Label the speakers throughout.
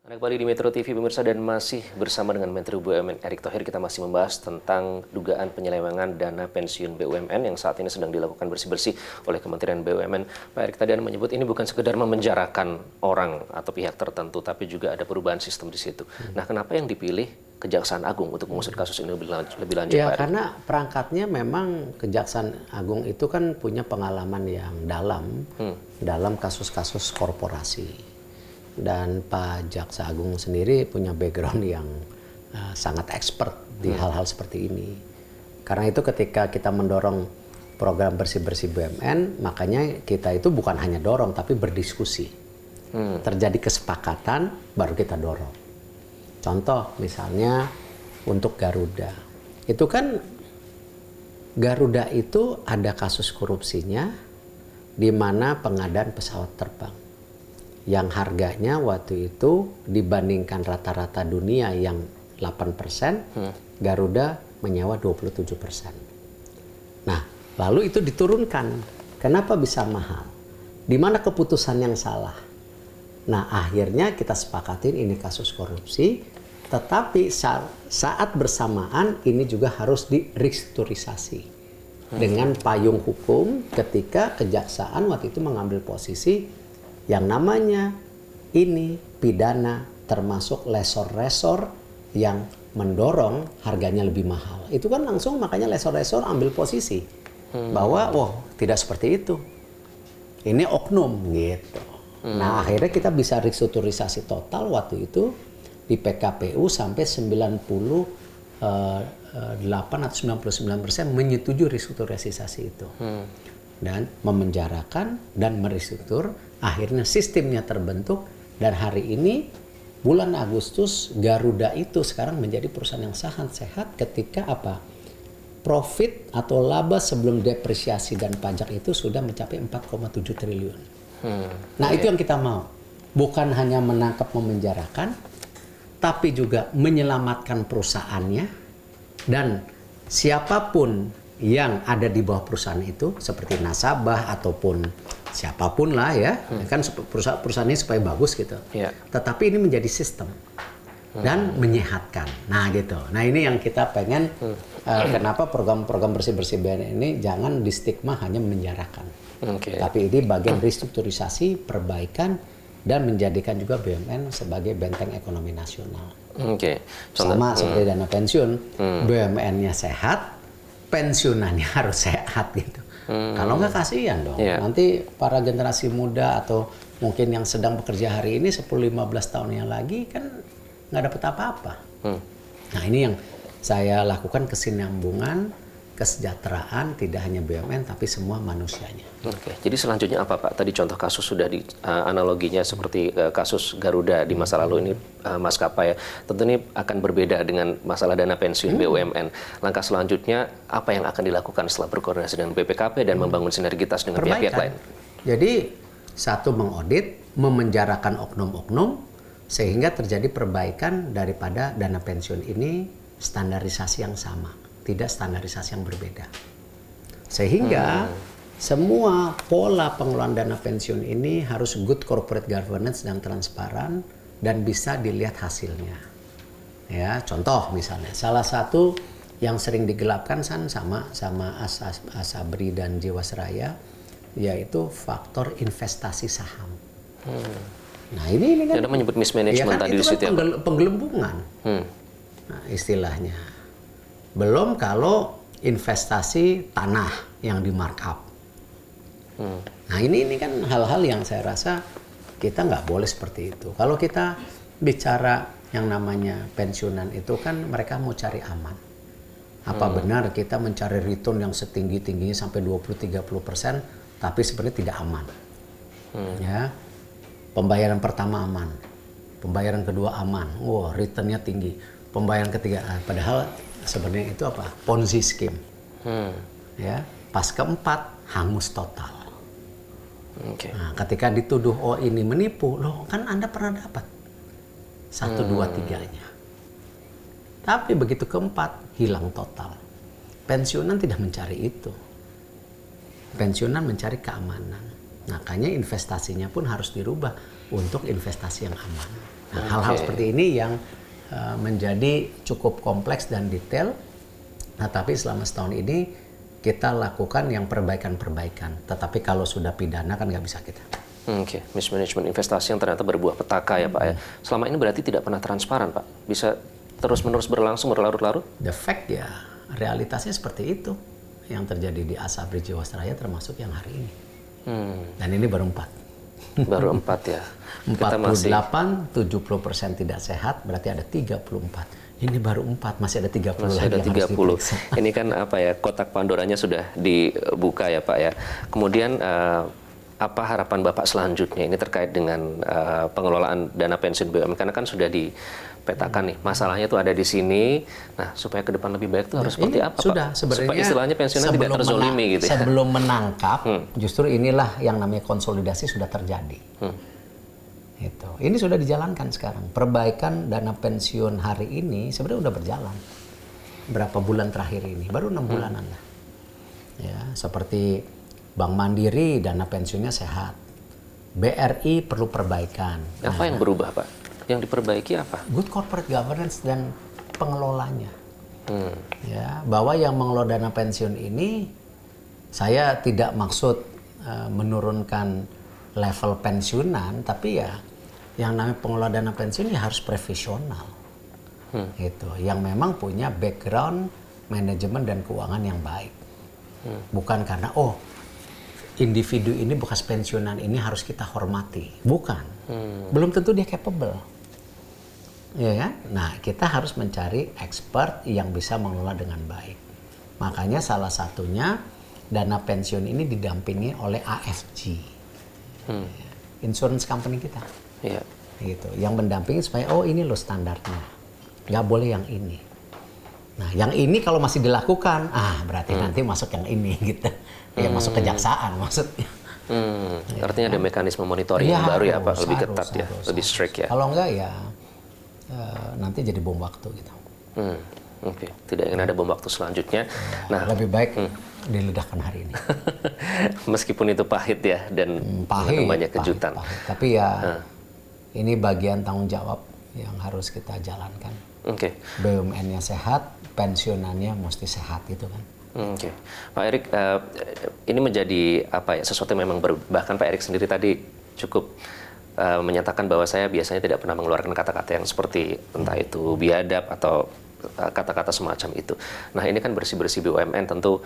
Speaker 1: Anda kembali di Metro TV pemirsa dan masih bersama dengan Menteri BUMN Erick Thohir. Kita masih membahas tentang dugaan penyelewengan dana pensiun BUMN yang saat ini sedang dilakukan bersih-bersih oleh Kementerian BUMN. Pak Erick tadi Anda menyebut ini bukan sekedar memenjarakan orang atau pihak tertentu, tapi juga ada perubahan sistem di situ. Nah, kenapa yang dipilih Kejaksaan Agung untuk mengusut kasus ini lebih lanjut,
Speaker 2: ya,
Speaker 1: Pak Erick?
Speaker 2: karena perangkatnya memang Kejaksaan Agung itu kan punya pengalaman yang dalam kasus-kasus korporasi. Dan Pak Jaksa Agung sendiri punya background yang sangat expert di hal-hal seperti ini. Karena itu ketika kita mendorong program bersih-bersih BUMN, makanya kita itu bukan hanya dorong, tapi berdiskusi. Terjadi kesepakatan, baru kita dorong. Contoh misalnya untuk Garuda. Itu kan Garuda itu ada kasus korupsinya di mana pengadaan pesawat terbang. Yang harganya waktu itu dibandingkan rata-rata dunia yang 8%, Garuda menyewa 27%. Nah, lalu itu diturunkan. Kenapa bisa mahal? Di mana keputusan yang salah? Nah, akhirnya kita sepakatin ini kasus korupsi, tetapi saat bersamaan ini juga harus direstrukturisasi dengan payung hukum ketika kejaksaan waktu itu mengambil posisi yang namanya ini pidana termasuk lesor-lesor yang mendorong harganya lebih mahal. Itu kan langsung makanya lesor-lesor ambil posisi bahwa tidak seperti itu. Ini oknum gitu. Nah, akhirnya kita bisa restrukturisasi total waktu itu di PKPU sampai 98 atau 99% menyetujui restrukturisasi itu. Dan memenjarakan dan merestruktur, akhirnya sistemnya terbentuk dan hari ini bulan Agustus Garuda itu sekarang menjadi perusahaan yang sangat sehat ketika apa? Profit atau laba sebelum depresiasi dan pajak itu sudah mencapai 4,7 triliun. Nah, itu yang kita mau. Bukan hanya menangkap memenjarakan, tapi juga menyelamatkan perusahaannya dan siapapun yang ada di bawah perusahaan itu seperti nasabah ataupun siapapun lah ya, kan perusahaan ini supaya bagus gitu. Tetapi ini menjadi sistem dan menyehatkan. Nah gitu. Nah ini yang kita pengen kenapa program-program bersih-bersih BUMN ini jangan distigma hanya memenjarakan. Tapi ini bagian restrukturisasi, perbaikan dan menjadikan juga BUMN sebagai benteng ekonomi nasional. Sama seperti dana pensiun, BUMN-nya sehat, pensiunannya harus sehat gitu. Kalau nggak kasihan dong. Nanti para generasi muda atau mungkin yang sedang bekerja hari ini 10-15 tahun yang lagi kan nggak dapat apa-apa. Nah ini yang saya lakukan kesinambungan, kesejahteraan tidak hanya BUMN tapi semua manusianya.
Speaker 1: Jadi selanjutnya apa Pak? Tadi contoh kasus sudah di analoginya seperti kasus Garuda di masa lalu ini maskapai. Tentu ini akan berbeda dengan masalah dana pensiun BUMN. Langkah selanjutnya apa yang akan dilakukan setelah berkoordinasi dengan BPKP dan membangun sinergitas dengan pihak-pihak lain?
Speaker 2: Jadi satu mengaudit, memenjarakan oknum-oknum sehingga terjadi perbaikan daripada dana pensiun ini standarisasi yang sama. Tidak standarisasi yang berbeda. Sehingga semua pola pengelolaan dana pensiun ini harus good corporate governance dan transparan dan bisa dilihat hasilnya. Ya, contoh misalnya salah satu yang sering digelapkan sama Asabri dan Jiwasraya yaitu faktor investasi saham. Nah, ini kan
Speaker 1: Anda menyebut mismanagement tadi di situ ya,
Speaker 2: penggelembungan. Nah, istilahnya. Belum kalau investasi tanah yang di markup. Nah ini kan hal-hal yang saya rasa kita nggak boleh seperti itu. Kalau kita bicara yang namanya pensiunan itu kan mereka mau cari aman. Apa benar kita mencari return yang setinggi-tingginya sampai 20-30%, tapi sebenarnya tidak aman. Ya, pembayaran pertama aman, pembayaran kedua aman, returnnya tinggi, pembayaran ketiga, padahal sebenarnya itu apa? Ponzi scheme. Ya, pas keempat hangus total. Nah, ketika dituduh ini menipu, loh kan Anda pernah dapat 1, 2, 3-nya. Tapi begitu keempat hilang total. Pensiunan tidak mencari itu. Pensiunan mencari keamanan. Makanya investasinya pun harus dirubah untuk investasi yang aman. Nah, hal-hal seperti ini yang menjadi cukup kompleks dan detail. Nah, tapi selama setahun ini kita lakukan yang perbaikan-perbaikan. Tetapi kalau sudah pidana kan nggak bisa kita.
Speaker 1: Oke, mismanagement investasi yang ternyata berbuah petaka ya Pak ya. Selama ini berarti tidak pernah transparan Pak? Bisa terus-menerus berlangsung berlarut-larut?
Speaker 2: The fact ya, realitasnya seperti itu. Yang terjadi di Asabri Jiwasraya termasuk yang hari ini. Dan ini baru 4.
Speaker 1: Baru 4 ya.
Speaker 2: 48, 70% tidak sehat, berarti ada 34. Ini baru 4, masih ada 30
Speaker 1: masih
Speaker 2: lagi
Speaker 1: ada
Speaker 2: yang harus
Speaker 1: 30.
Speaker 2: diperiksa.
Speaker 1: Ini kan apa ya, kotak Pandoranya sudah dibuka ya Pak ya. Kemudian apa harapan Bapak selanjutnya ini terkait dengan pengelolaan dana pensiun BUMN, karena kan sudah dipetakan nih masalahnya tuh ada di sini. Nah, supaya ke depan lebih baik tuh harus seperti apa
Speaker 2: sudah,
Speaker 1: Pak?
Speaker 2: sebenarnya
Speaker 1: Supaya istilahnya pensiunan tidak terzolimi gitu ya.
Speaker 2: Sebelum menangkap, justru inilah yang namanya konsolidasi sudah terjadi. Itu. Ini sudah dijalankan sekarang. Perbaikan dana pensiun hari ini sebenarnya udah berjalan. Berapa bulan terakhir ini? Baru 6 bulanan lah. Ya, seperti Bank Mandiri dana pensiunnya sehat. BRI perlu perbaikan.
Speaker 1: Apa yang berubah Pak? Yang diperbaiki apa?
Speaker 2: Good corporate governance dan pengelolanya. Ya, bahwa yang mengelola dana pensiun ini, saya tidak maksud menurunkan level pensiunan, tapi ya yang namanya pengelola dana pensiun ya harus profesional. Gitu, yang memang punya background manajemen dan keuangan yang baik. Bukan karena individu ini bekas pensiunan ini harus kita hormati. Bukan. Belum tentu dia capable. Ya kan? Nah, kita harus mencari expert yang bisa mengelola dengan baik. Makanya salah satunya dana pensiun ini didampingi oleh AFG. Insurance company kita.
Speaker 1: Iya.
Speaker 2: Gitu. Yang mendampingi supaya ini loh standarnya. Nggak boleh yang ini. Nah, yang ini kalau masih dilakukan, berarti nanti masuk yang ini gitu. Ya masuk kejaksaan maksudnya.
Speaker 1: Artinya ada mekanisme monitoring yang baru ya Pak, lebih ketat ya, lebih strict ya.
Speaker 2: Kalau enggak ya nanti jadi bom waktu gitu.
Speaker 1: Oke, tidak ingin ada bom waktu selanjutnya. Nah,
Speaker 2: lebih baik diledakkan hari ini.
Speaker 1: Meskipun itu pahit ya dan banyak kejutan.
Speaker 2: Pahit. Tapi ya ini bagian tanggung jawab yang harus kita jalankan.
Speaker 1: Oke.
Speaker 2: BUMN-nya sehat, pensiunannya mesti sehat itu kan.
Speaker 1: Oke, Pak Erik, ini menjadi apa ya, sesuatu yang memang bahkan Pak Erik sendiri tadi cukup menyatakan bahwa saya biasanya tidak pernah mengeluarkan kata-kata yang seperti entah itu biadab atau kata-kata semacam itu. Nah, ini kan bersih-bersih BUMN tentu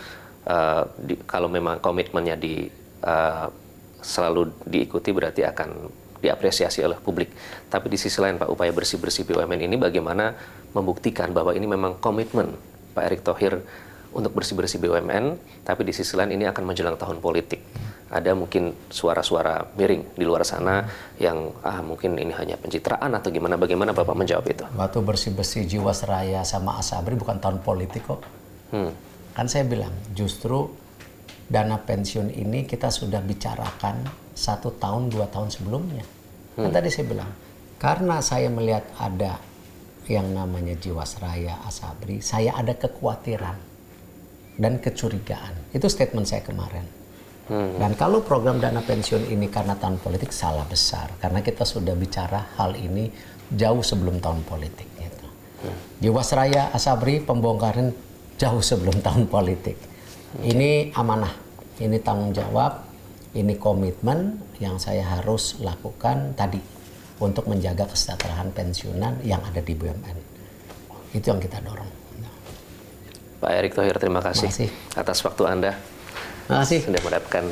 Speaker 1: kalau memang komitmennya selalu diikuti berarti akan diapresiasi oleh publik. Tapi di sisi lain Pak, upaya bersih-bersih BUMN ini bagaimana membuktikan bahwa ini memang komitmen Pak Erick Thohir untuk bersih-bersih BUMN, tapi di sisi lain ini akan menjelang tahun politik. Ada mungkin suara-suara miring di luar sana yang mungkin ini hanya pencitraan atau gimana, bagaimana Bapak menjawab itu?
Speaker 2: Waktu bersih-bersih Jiwasraya sama Asabri bukan tahun politik kok. Kan saya bilang, justru dana pensiun ini kita sudah bicarakan 1 tahun, 2 tahun sebelumnya. Kan tadi saya bilang, karena saya melihat ada yang namanya Jiwasraya, Asabri, saya ada kekhawatiran dan kecurigaan. Itu statement saya kemarin. Dan kalau program dana pensiun ini karena tahun politik, salah besar. Karena kita sudah bicara hal ini jauh sebelum tahun politik. Gitu. Jiwasraya, Asabri, pembongkaran jauh sebelum tahun politik. Ini amanah, ini tanggung jawab, ini komitmen yang saya harus lakukan tadi untuk menjaga kesejahteraan pensiunan yang ada di BUMN. Itu yang kita dorong.
Speaker 1: Pak Erick Thohir, terima kasih atas waktu Anda.
Speaker 2: Terima kasih.
Speaker 1: Sudah mendapatkan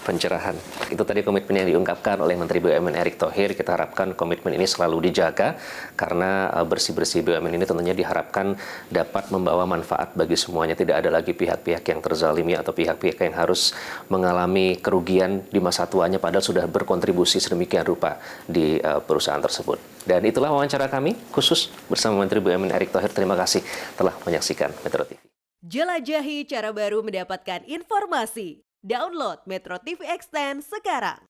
Speaker 1: pencerahan. Itu tadi komitmen yang diungkapkan oleh Menteri BUMN Erick Thohir. Kita harapkan komitmen ini selalu dijaga karena bersih-bersih BUMN ini tentunya diharapkan dapat membawa manfaat bagi semuanya. Tidak ada lagi pihak-pihak yang terzalimi atau pihak-pihak yang harus mengalami kerugian di masa tuanya padahal sudah berkontribusi sedemikian rupa di perusahaan tersebut. Dan itulah wawancara kami khusus bersama Menteri BUMN Erick Thohir. Terima kasih telah menyaksikan Metro TV.
Speaker 3: Jelajahi cara baru mendapatkan informasi. Download Metro TV Extend sekarang.